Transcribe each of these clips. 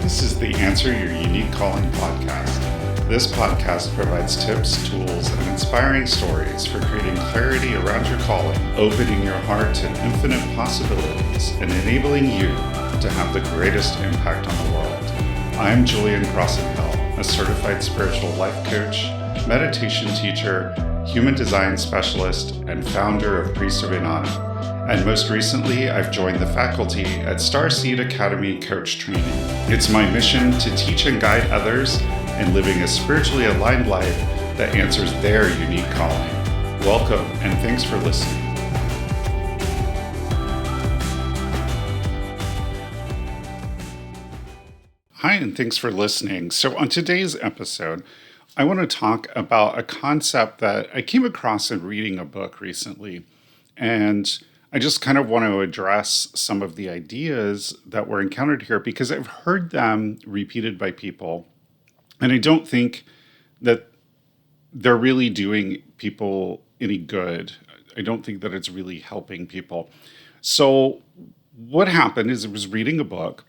This is the Answer Your Unique Calling podcast. This podcast provides tips, tools, and inspiring stories for creating clarity around your calling, opening your heart to infinite possibilities, and enabling you to have the greatest impact on the world. I'm Crosson-Hill, a certified spiritual life coach, meditation teacher, human design specialist, and founder of 𝗞𝗲𝗶𝗶. And most recently, I've joined the faculty at 𝗏𝗏 Academy Coach Training. It's my mission to teach and guide others in living a spiritually aligned life that answers their unique calling. Welcome, and thanks for listening. Hi, and thanks for listening. So on today's episode, I want to talk about a concept that I came across in reading a book recently. And I just kind of want to address some of the ideas that were encountered here because I've heard them repeated by people. And I don't think that they're really doing people any good. I don't think that it's really helping people. So what happened is I was reading a book,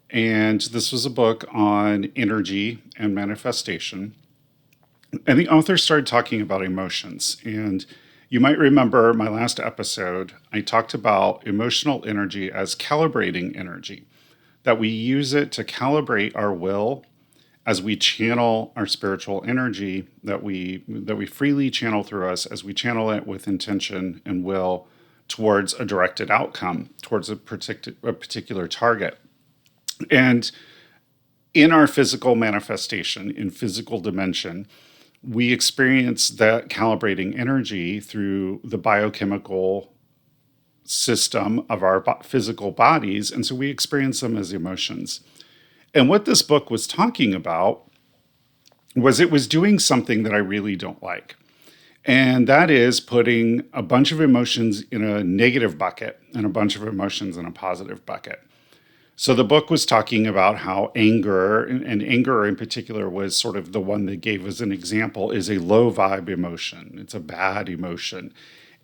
and this was a book on energy and manifestation. And the author started talking about emotions. And you might remember my last episode, I talked about emotional energy as calibrating energy, that we use it to calibrate our will as we channel our spiritual energy that we freely channel through us, as we channel it with intention and will towards a directed outcome, towards a particular target. And in our physical manifestation, in physical dimension, we experience that calibrating energy through the biochemical system of our physical bodies. And so we experience them as emotions. And what this book was talking about was it was doing something that I really don't like. And that is putting a bunch of emotions in a negative bucket and a bunch of emotions in a positive bucket. So the book was talking about how anger, and anger in particular was sort of the one that gave as an example, is a low vibe emotion. It's a bad emotion.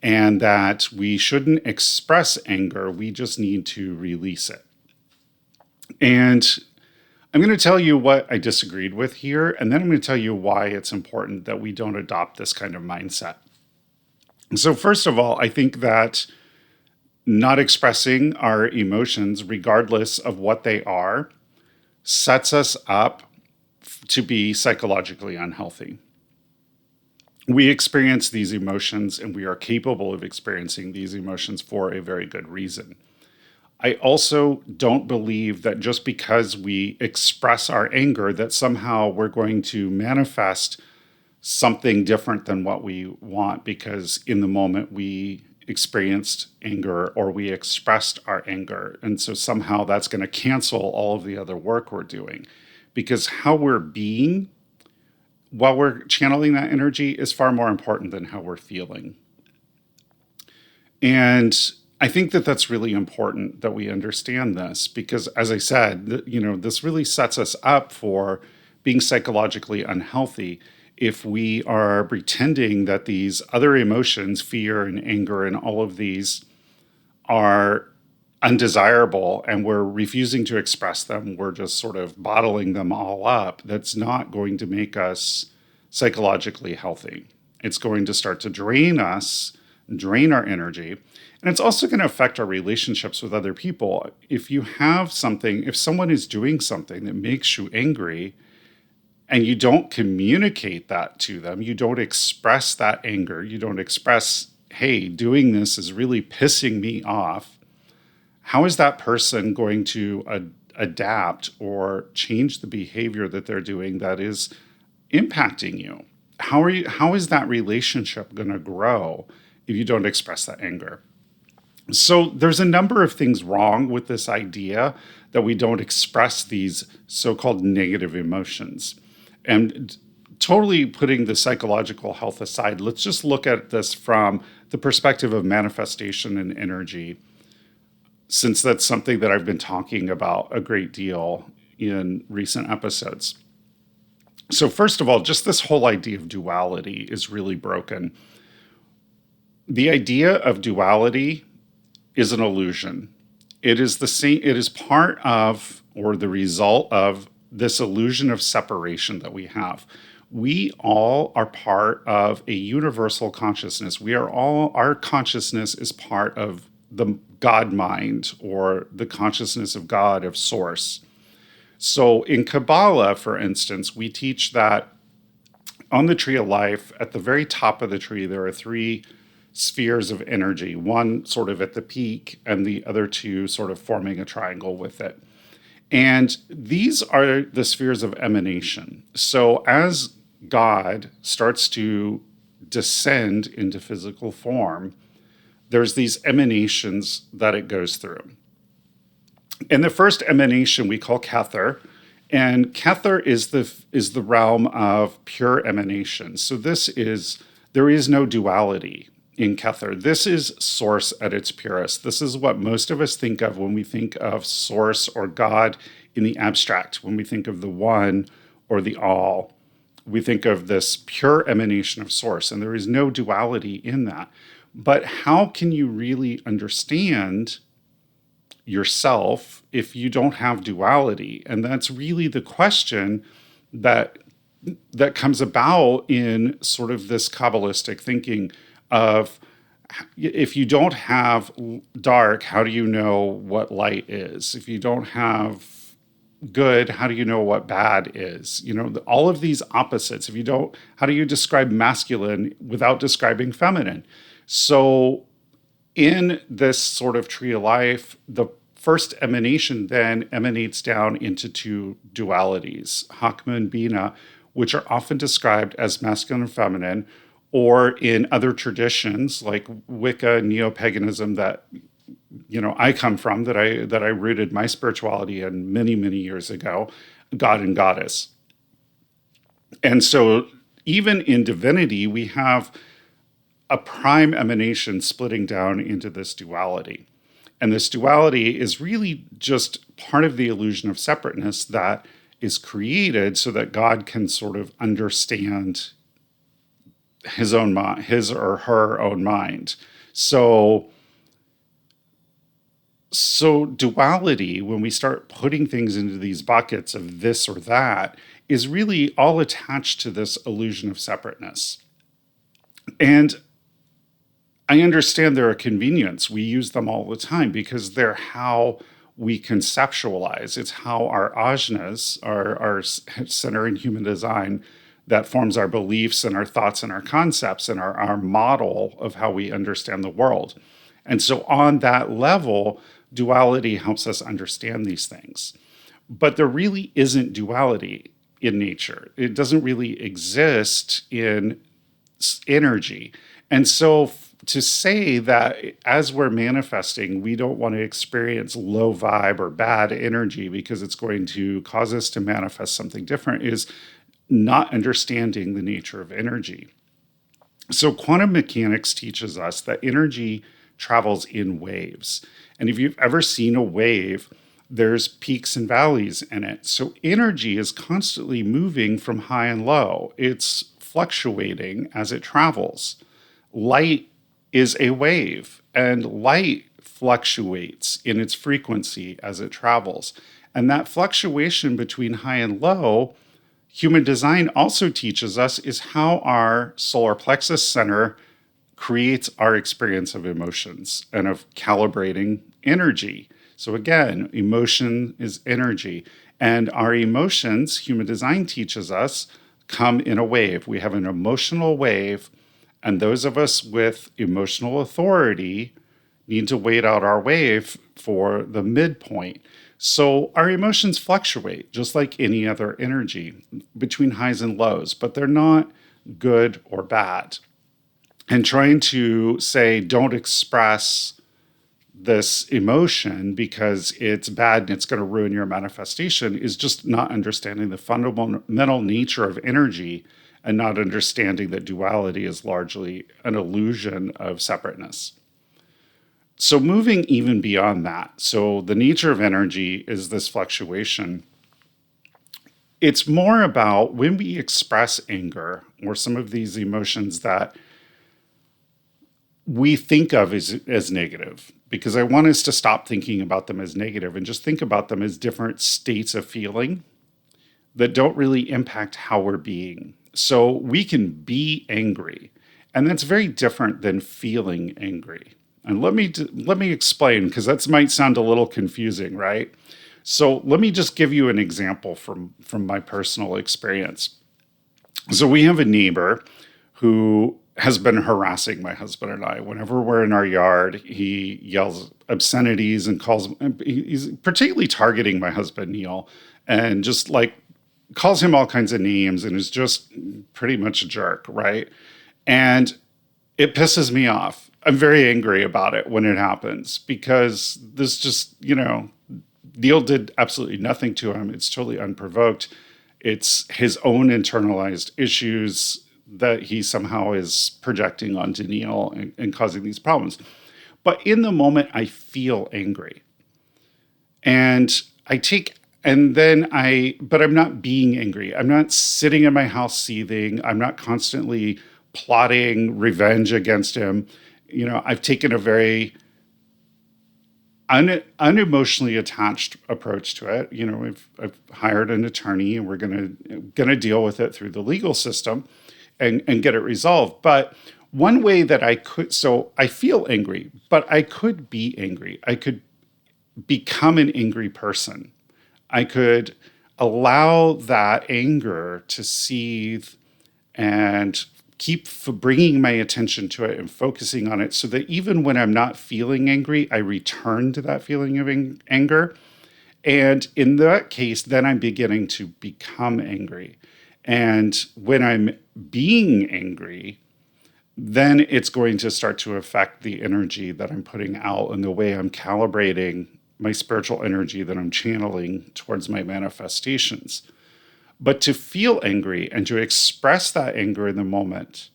And that we shouldn't express anger, we just need to release it. And I'm going to tell you what I disagreed with here, and then I'm going to tell you why it's important that we don't adopt this kind of mindset. So first of all, I think that not expressing our emotions, regardless of what they are, sets us up to be psychologically unhealthy. We experience these emotions, and we are capable of experiencing these emotions for a very good reason. I also don't believe that just because we express our anger, that somehow we're going to manifest something different than what we want, because in the moment we experienced anger or we expressed our anger. And so somehow that's going to cancel all of the other work we're doing, because how we're being while we're channeling that energy is far more important than how we're feeling. And I think that that's really important that we understand this, because as I said, this really sets us up for being psychologically unhealthy if we are pretending that these other emotions, fear and anger and all of these, are undesirable and we're refusing to express them. We're just sort of bottling them all up. That's not going to make us psychologically healthy. It's going to start to drain us, drain our energy. And it's also going to affect our relationships with other people. If someone is doing something that makes you angry, and you don't communicate that to them, you don't express that anger, you don't express, hey, doing this is really pissing me off, how is that person going to adapt or change the behavior that they're doing that is impacting you? How is that relationship going to grow if you don't express that anger? So there's a number of things wrong with this idea that we don't express these so-called negative emotions. And totally putting the psychological health aside, let's just look at this from the perspective of manifestation and energy, since that's something that I've been talking about a great deal in recent episodes. So first of all, just this whole idea of duality is really broken. The idea of duality is an illusion. It is the same, it is part of, or the result of, this illusion of separation that we have. We all are part of a universal consciousness. Our consciousness is part of the God mind, or the consciousness of God, of Source. So in Kabbalah, for instance, we teach that on the tree of life, at the very top of the tree, there are three spheres of energy, one sort of at the peak and the other two sort of forming a triangle with it. And these are the spheres of emanation. So as God starts to descend into physical form, there's these emanations that it goes through. And the first emanation we call 𝗞𝗲𝗏, and 𝗞𝗏𝗏 is the realm of pure emanation. So there is no duality in 𝗞𝗏𝗏. This is Source at its purest. This is what most of us think of when we think of Source or God in the abstract. When we think of the one or the all, we think of this pure emanation of Source, and there is no duality in that. But how can you really understand yourself if you don't have duality? And that's really the question that comes about in sort of this Kabbalistic thinking of, if you don't have dark, how do you know what light is? If you don't have good, how do you know what bad is? All of these opposites. How do you describe masculine without describing feminine? So in this sort of tree of life, the first emanation then emanates down into two dualities, Hakma and Bina, which are often described as masculine and feminine, or in other traditions like Wicca, neo-paganism that I come from, that I rooted my spirituality in many, many years ago, God and Goddess. And so even in divinity, we have a prime emanation splitting down into this duality. And this duality is really just part of the illusion of separateness that is created so that God can sort of understand his or her own mind. So duality, when we start putting things into these buckets of this or that, is really all attached to this illusion of separateness. And I understand they're a convenience. We use them all the time because they're how we conceptualize. It's how our ajnas, our center in human design, that forms our beliefs and our thoughts and our concepts and our model of how we understand the world. And so on that level, duality helps us understand these things. But there really isn't duality in nature. It doesn't really exist in energy. And so to say that as we're manifesting, we don't want to experience low vibe or bad energy because it's going to cause us to manifest something different is not understanding the nature of energy. So quantum mechanics teaches us that energy travels in waves. And if you've ever seen a wave, there's peaks and valleys in it. So energy is constantly moving from high and low. It's fluctuating as it travels. Light is a wave, and light fluctuates in its frequency as it travels. And that fluctuation between high and low, human design also teaches us, is how our solar plexus center creates our experience of emotions and of calibrating energy. So again, emotion is energy. And our emotions, human design teaches us, come in a wave. We have an emotional wave, and those of us with emotional authority need to wait out our wave for the midpoint. So our emotions fluctuate just like any other energy between highs and lows, but they're not good or bad. And trying to say, don't express this emotion because it's bad and it's going to ruin your manifestation is just not understanding the fundamental nature of energy and not understanding that duality is largely an illusion of separateness. So moving even beyond that, so the nature of energy is this fluctuation. It's more about when we express anger or some of these emotions that we think of as negative, because I want us to stop thinking about them as negative and just think about them as different states of feeling that don't really impact how we're being. So we can be angry, and that's very different than feeling angry. And let me explain, because that might sound a little confusing, right? So let me just give you an example from my personal experience. So we have a neighbor who has been harassing my husband and I. Whenever we're in our yard, he yells obscenities and he's particularly targeting my husband, Neil, and just like calls him all kinds of names and is just pretty much a jerk, right? And it pisses me off. I'm very angry about it when it happens, because this just, Neil did absolutely nothing to him. It's totally unprovoked. It's his own internalized issues that he somehow is projecting onto Neil and causing these problems. But in the moment, I feel angry. But I'm not being angry. I'm not sitting in my house seething. I'm not constantly plotting revenge against him. I've taken a very unemotionally attached approach to it. I've hired an attorney, and we're gonna deal with it through the legal system and get it resolved. But one way that so I feel angry, but I could be angry. I could become an angry person. I could allow that anger to seethe and keep bringing my attention to it and focusing on it, so that even when I'm not feeling angry, I return to that feeling of anger. And in that case, then I'm beginning to become angry. And when I'm being angry, then it's going to start to affect the energy that I'm putting out and the way I'm calibrating my spiritual energy that I'm channeling towards my manifestations. But to feel angry and to express that anger in the moment,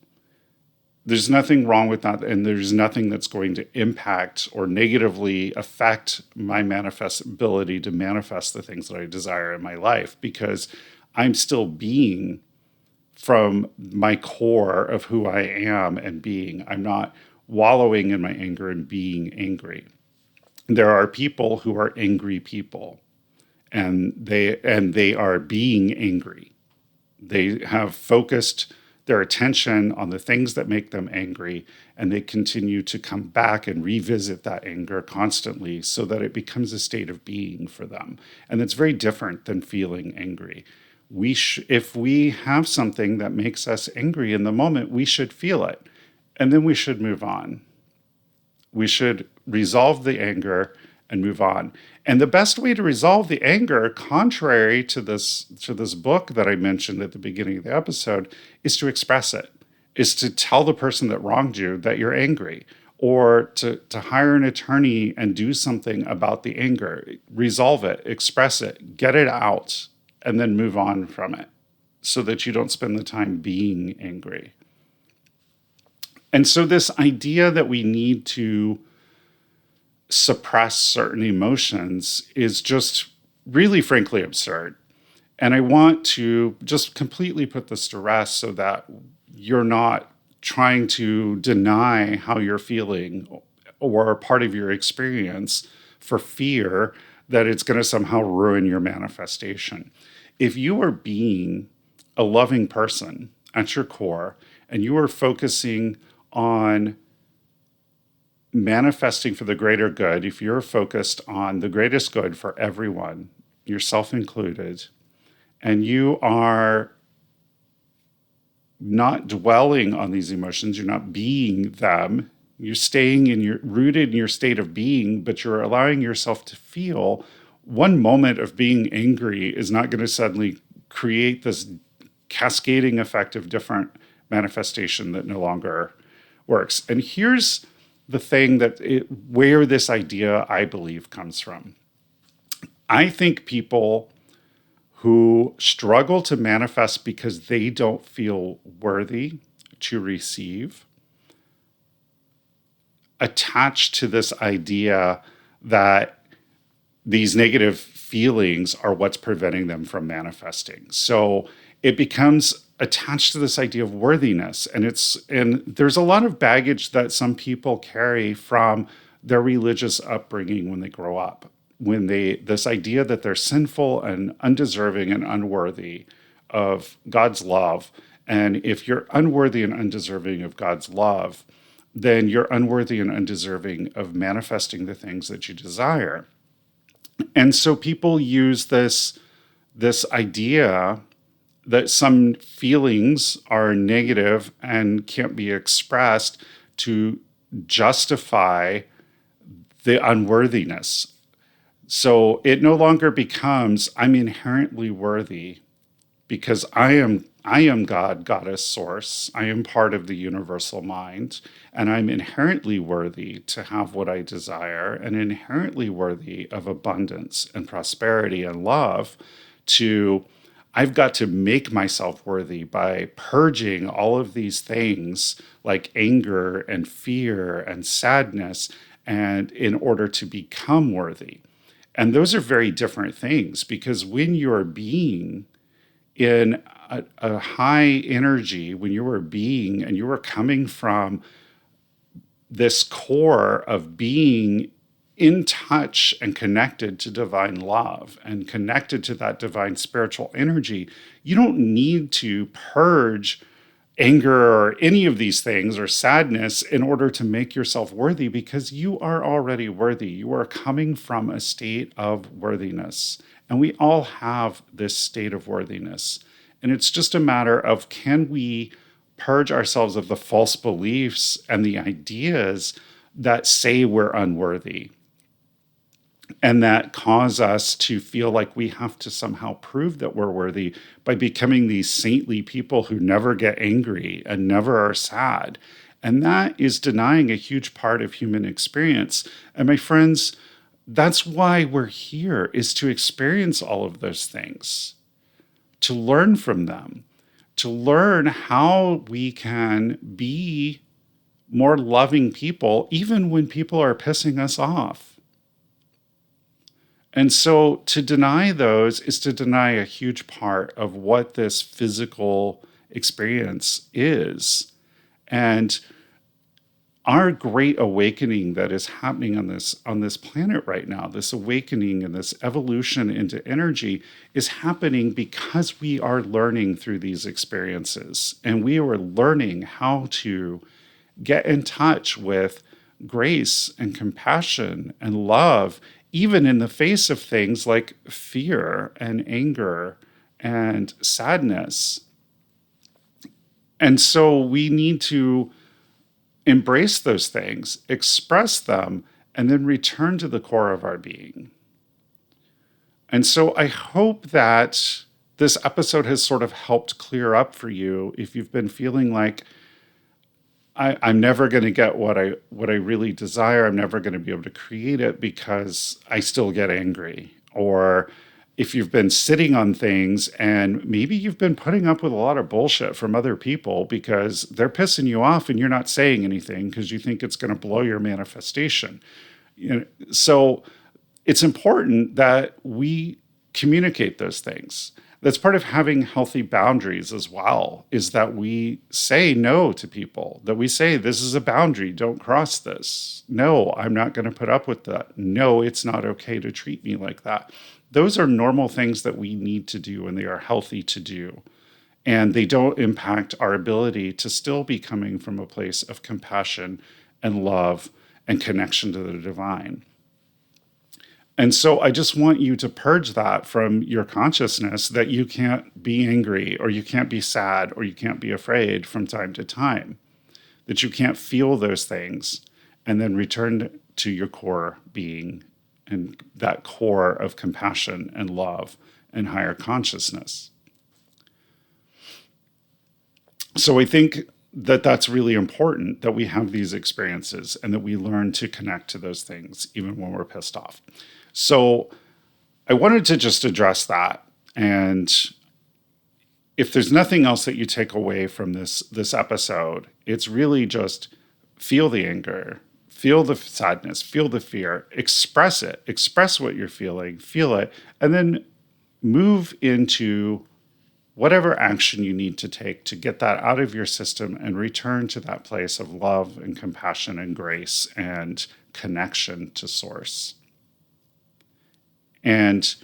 there's nothing wrong with that. And there's nothing that's going to impact or negatively affect my ability to manifest the things that I desire in my life, because I'm still being from my core of who I am and being. I'm not wallowing in my anger and being angry. There are people who are angry people, and they are being angry. They have focused their attention on the things that make them angry, and they continue to come back and revisit that anger constantly, so that it becomes a state of being for them. And that's very different than feeling angry. If we have something that makes us angry in the moment, we should feel it, and then we should move on. We should resolve the anger and move on. And the best way to resolve the anger, contrary to this book that I mentioned at the beginning of the episode, is to express it, is to tell the person that wronged you that you're angry, or to hire an attorney and do something about the anger, resolve it, express it, get it out, and then move on from it, so that you don't spend the time being angry. And so this idea that we need to suppress certain emotions is just really, frankly, absurd. And I want to just completely put this to rest, so that you're not trying to deny how you're feeling or part of your experience for fear that it's going to somehow ruin your manifestation. If you are being a loving person at your core, and you are focusing on manifesting for the greater good, if you're focused on the greatest good for everyone, yourself included, and you are not dwelling on these emotions, you're not being them, you're staying rooted in your state of being, but you're allowing yourself to feel. One moment of being angry is not going to suddenly create this cascading effect of different manifestation that no longer works. And here's the thing where this idea, I believe, comes from. I think people who struggle to manifest because they don't feel worthy to receive attach to this idea that these negative feelings are what's preventing them from manifesting. So it becomes attached to this idea of worthiness. And there's a lot of baggage that some people carry from their religious upbringing when they grow up. This idea that they're sinful and undeserving and unworthy of God's love. And if you're unworthy and undeserving of God's love, then you're unworthy and undeserving of manifesting the things that you desire. And so people use this idea that some feelings are negative and can't be expressed to justify the unworthiness. So it no longer becomes, I'm inherently worthy because I am God, goddess, source. I am part of the universal mind, and I'm inherently worthy to have what I desire and inherently worthy of abundance and prosperity and love. I've got to make myself worthy by purging all of these things like anger and fear and sadness, and in order to become worthy. And those are very different things, because when you're being in a high energy, when you are being and you are coming from this core of being in touch and connected to divine love and connected to that divine spiritual energy, you don't need to purge anger or any of these things or sadness in order to make yourself worthy, because you are already worthy. You are coming from a state of worthiness. And we all have this state of worthiness. And it's just a matter of, can we purge ourselves of the false beliefs and the ideas that say we're unworthy and that cause us to feel like we have to somehow prove that we're worthy by becoming these saintly people who never get angry and never are sad. And that is denying a huge part of human experience. And my friends, that's why we're here, is to experience all of those things, to learn from them, to learn how we can be more loving people, even when people are pissing us off. And so to deny those is to deny a huge part of what this physical experience is. And our great awakening that is happening on this planet right now, this awakening and this evolution into energy, is happening because we are learning through these experiences. And we are learning how to get in touch with grace and compassion and love, even in the face of things like fear and anger and sadness. And so we need to embrace those things, express them, and then return to the core of our being. And so I hope that this episode has sort of helped clear up for you if you've been feeling like, I'm never going to get what I really desire. I'm never going to be able to create it because I still get angry. Or if you've been sitting on things and maybe you've been putting up with a lot of bullshit from other people because they're pissing you off and you're not saying anything because you think it's going to blow your manifestation. So it's important that we communicate those things. That's part of having healthy boundaries as well, is that we say no to people, that we say, this is a boundary, don't cross this. No, I'm not going to put up with that. No, it's not okay to treat me like that. Those are normal things that we need to do, and they are healthy to do. And they don't impact our ability to still be coming from a place of compassion and love and connection to the divine. And so I just want you to purge that from your consciousness, that you can't be angry or you can't be sad or you can't be afraid from time to time, that you can't feel those things, and then return to your core being and that core of compassion and love and higher consciousness. So I think that that's really important, that we have these experiences and that we learn to connect to those things even when we're pissed off. So I wanted to just address that. And if there's nothing else that you take away from this episode, it's really just feel the anger, feel the sadness, feel the fear, express it, express what you're feeling, feel it, and then move into whatever action you need to take to get that out of your system and return to that place of love and compassion and grace and connection to source. And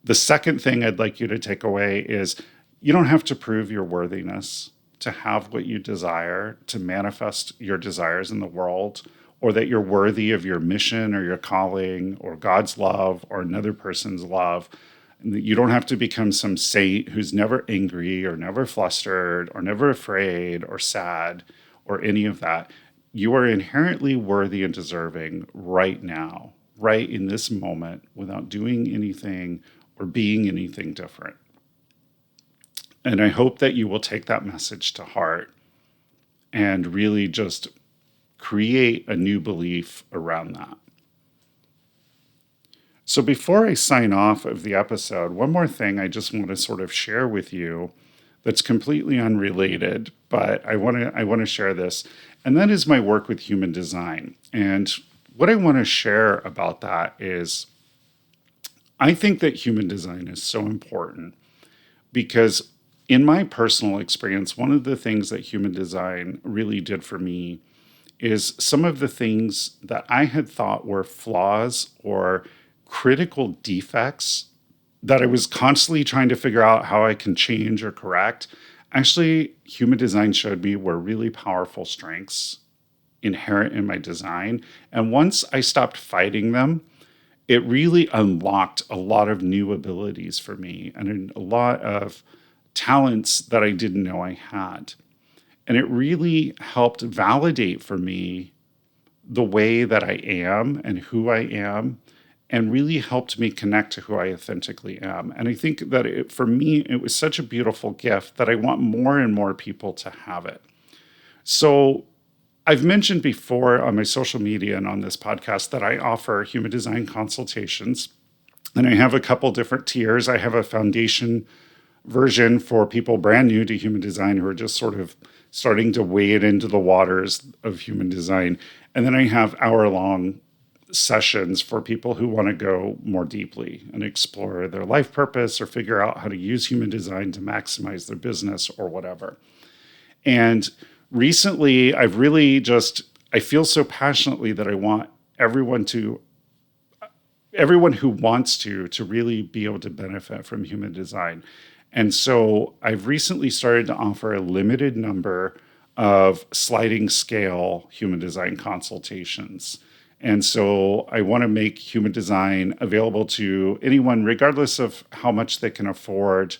the second thing I'd like you to take away is you don't have to prove your worthiness to have what you desire, to manifest your desires in the world, or that you're worthy of your mission or your calling or God's love or another person's love. And that you don't have to become some saint who's never angry or never flustered or never afraid or sad or any of that. You are inherently worthy and deserving right now, right in this moment, without doing anything or being anything different. And I hope that you will take that message to heart and really just create a new belief around that. So before I sign off of the episode, one more thing I just want to sort of share with you that's completely unrelated, but I want to share this, and that is my work with human design. And what I want to share about that is I think that human design is so important because in my personal experience, one of the things that human design really did for me is some of the things that I had thought were flaws or critical defects that I was constantly trying to figure out how I can change or correct. Actually, human design showed me were really powerful strengths inherent in my design. And once I stopped fighting them, it really unlocked a lot of new abilities for me and a lot of talents that I didn't know I had. And it really helped validate for me the way that I am and who I am, and really helped me connect to who I authentically am. And I think that for me, it was such a beautiful gift that I want more and more people to have it. So I've mentioned before on my social media and on this podcast that I offer human design consultations, and I have a couple different tiers. I have a foundation version for people brand new to human design who are just sort of starting to wade into the waters of human design. And then I have hour-long sessions for people who want to go more deeply and explore their life purpose or figure out how to use human design to maximize their business or whatever. And recently, I feel so passionately that I want everyone who wants to really be able to benefit from human design. And so I've recently started to offer a limited number of sliding scale human design consultations. And so I want to make human design available to anyone, regardless of how much they can afford,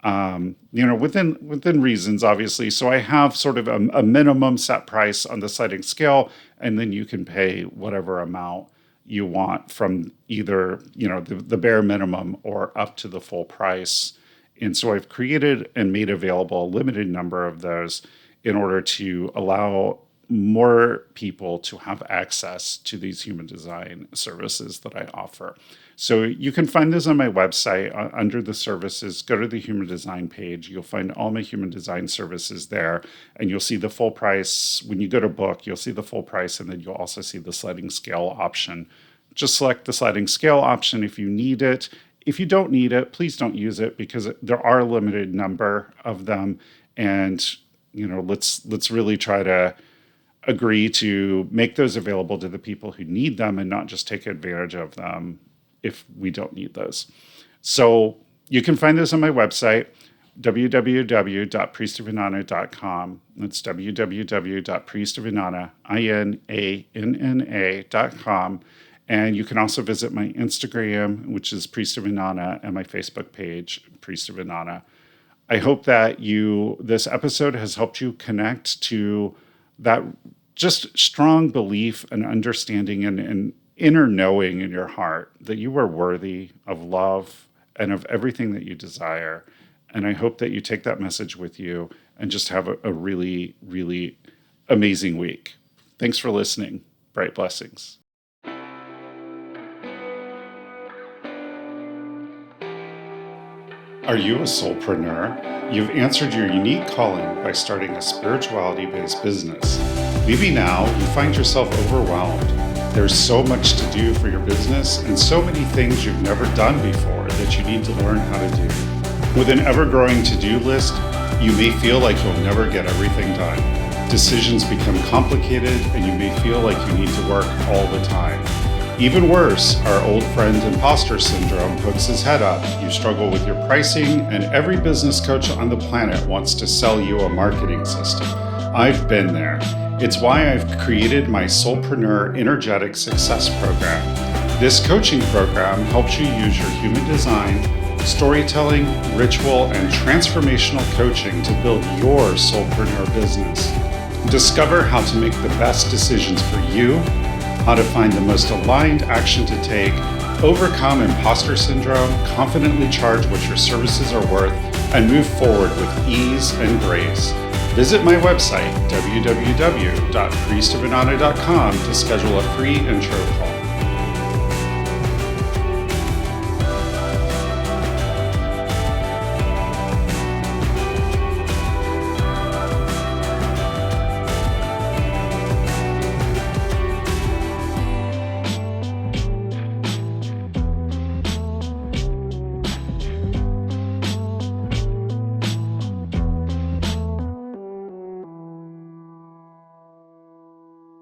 within reasons, obviously. So I have sort of a minimum set price on the sliding scale, and then you can pay whatever amount you want from either, the bare minimum or up to the full price. And so I've created and made available a limited number of those in order to allow more people to have access to these human design services that I offer. So you can find this on my website under the services. Go to the human design page. You'll find all my human design services there, and you'll see the full price. When you go to book, you'll see the full price, and then you'll also see the sliding scale option. Just select the sliding scale option if you need it. If you don't need it, please don't use it because there are a limited number of them. And, let's really try to agree to make those available to the people who need them and not just take advantage of them if we don't need those. So you can find this on my website, www.𝗞𝗏𝗍𝗏.com. That's www.𝗞𝗏𝗏𝗏.com. And you can also visit my Instagram, which is 𝗞𝗏𝗏𝗏, and my Facebook page, 𝗞𝗏𝗏𝗏. I hope that this episode has helped you connect to that just strong belief and understanding and inner knowing in your heart that you are worthy of love and of everything that you desire. And I hope that you take that message with you and just have a really, really amazing week. Thanks for listening. Bright blessings. Are you a soulpreneur? You've answered your unique calling by starting a spirituality-based business. Maybe now you find yourself overwhelmed. There's so much to do for your business and so many things you've never done before that you need to learn how to do. With an ever-growing to-do list, you may feel like you'll never get everything done. Decisions become complicated, and you may feel like you need to work all the time. Even worse, our old friend imposter syndrome hooks his head up. You struggle with your pricing, and every business coach on the planet wants to sell you a marketing system. I've been there. It's why I've created my Soulpreneur Energetic Success Program. This coaching program helps you use your human design, storytelling, ritual, and transformational coaching to build your soulpreneur business. Discover how to make the best decisions for you, how to find the most aligned action to take, overcome imposter syndrome, confidently charge what your services are worth, and move forward with ease and grace. Visit my website, www.𝗞𝗲𝗶_𝗧_𝗶_𝗀.com, to schedule a free intro call.